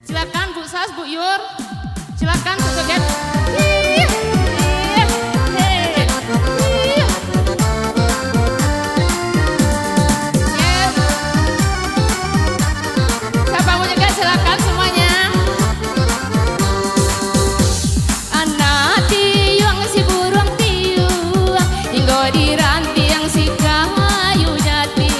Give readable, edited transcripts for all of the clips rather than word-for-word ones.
Silakan Bu Sas, Bu Yur, silakan joget. Siapa mau joget silakan semuanya. Anak tiung si burung tiung, hingga diranti yang si kayu jati.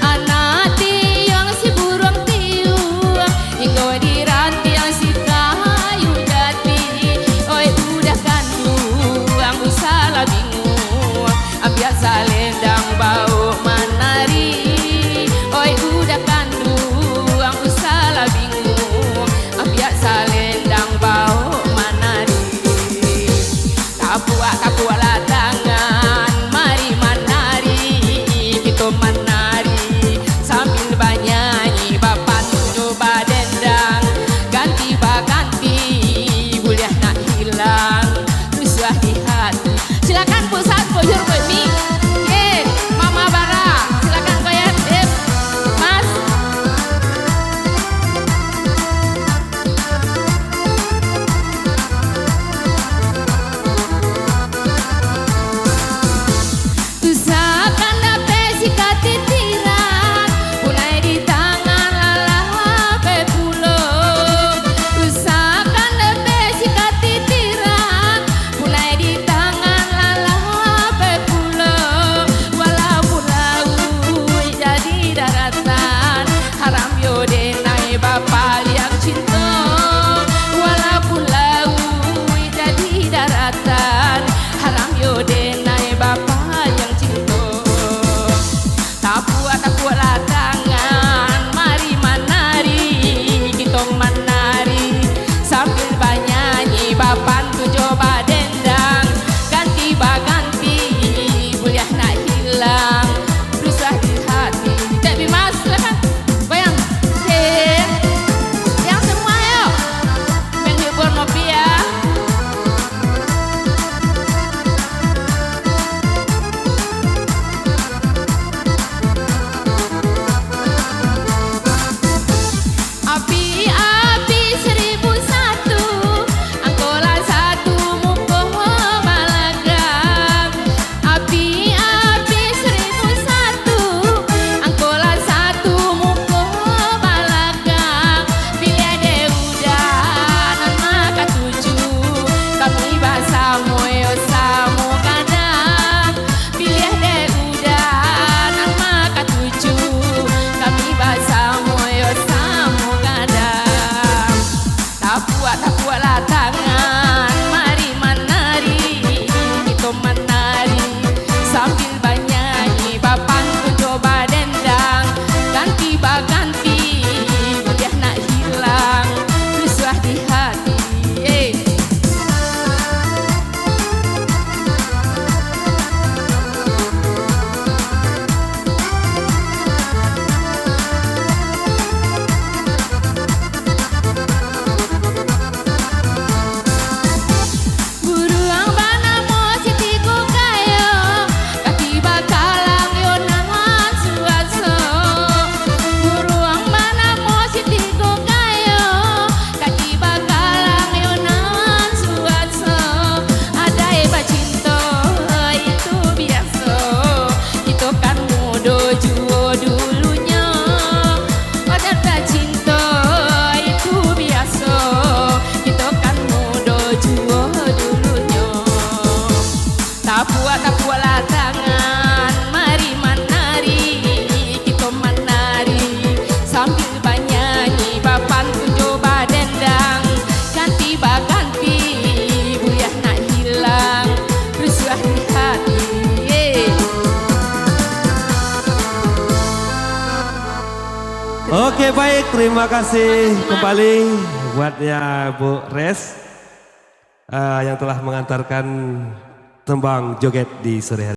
Anak tiung si burung tiung, hingga diranti yang si kayu jati. Oi udah kan luang usaha bingung, biasa lendang bau menari. Oi udah kan luang usaha bingung, biasa lendang bau menari. Tapuak lah tangan, mari menari, kita menari sambil bernyanyi. Bapak coba dendang, ganti baganti, boleh nak hilang susah di hati. Silakan pusat bujur kami, Mama Bara, silakan koyet, Mas. Usahakan dapat sikat titiran, mulai di tangan lalah ke pulau. Usahakan dapat sikat titiran, mulai di tangan lalah ke pulau. Walaupun laut jadi daratan, haram yo denai bapak yang cinta. Walaupun laut jadi daratan, haram yo denai bapak yang cinta. Tapuak lah tangan, mari menari, kita menari sambil bernyanyi. Bapak tu coba dendang, ganti baganti, boleh nak hilang susah di hati. Tapi Mas silakan goyang, yang semua yuk menghibur ngopi ya. Api-api 1001, angkola satu muka balagam. Api-api 1001, angkola satu muka balagam. Pilih deh udah nan maka tuju, kami bahasa moyo samu kadang. Pilih deh udah nan maka tuju, kami bahasa moyo samu kadang. Tapuak lah tangan, mari menari, kita menari sambil bernyanyi. Bapak tu coba dendang, ganti baganti, boleh nak hilang susah di hati. Buruang bana mo sitiku kayo, kaki bakalang yo nangan suaso. Buruang bana mo sitiku kayo, kaki bakalang yo nangan suaso. Ada eba cinta itu biasa, itu kan mudo juo dulunya. Ada cinta itu biasa, itu kan mudo juo dulunya. Tapuak lah tangan, mari menari, kita menari sambil bernyanyi. Bapak tu coba dendang, ganti baganti, boleh nak hilang susah di hati. Oke baik, terima kasih kembali buatnya Bu Res yang telah mengantarkan tembang joget di sore hari.